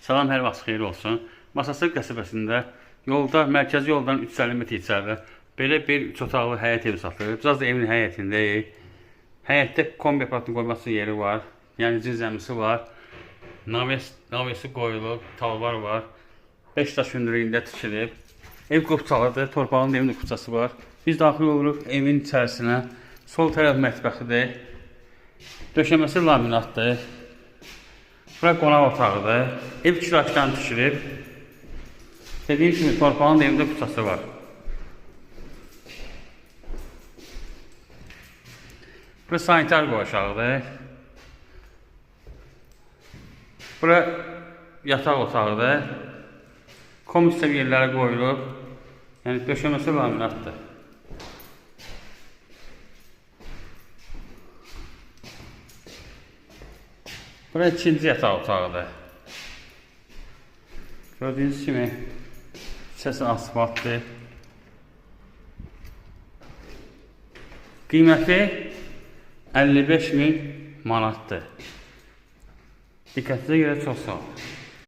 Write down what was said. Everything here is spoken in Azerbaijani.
Salam, hər vaxt xeyir olsun. Masasır qəsəbəsində yolda, mərkəzi yoldan 350 metr içəridə belə bir 3 otaqlı həyət evi satılır. Biraz da evin həyətindəyik. Həyətdə kombi aparatını qoyması yeri var. Yəni zirzəmisi var. Navesi qoyulub, talvar var. 5 daş hündürlüyündə tikilib. Ev qupçalıdır, torpağın evin qupçası var. Biz daxil oluruq evin içərisinə. Sol tərəf mətbəxidir. Döşəməsi laminatdır. Bura qonaq otağıdır. Ev kiraşdan tikilib. Dediyim kimi torpağın evində qupçası var. Bura sanitar qoğuşağıdır. Bura yataq otağıdır. Komisyon yerləri qoyulub. Yəni döşəməsi laminatdır. Bura ikinci yataq otağıdır. Gördüğünüz kimi içəsi asfaltdır. Qiyməti 55.000 manatdır. Diqqətinizə görə çox sağ olun.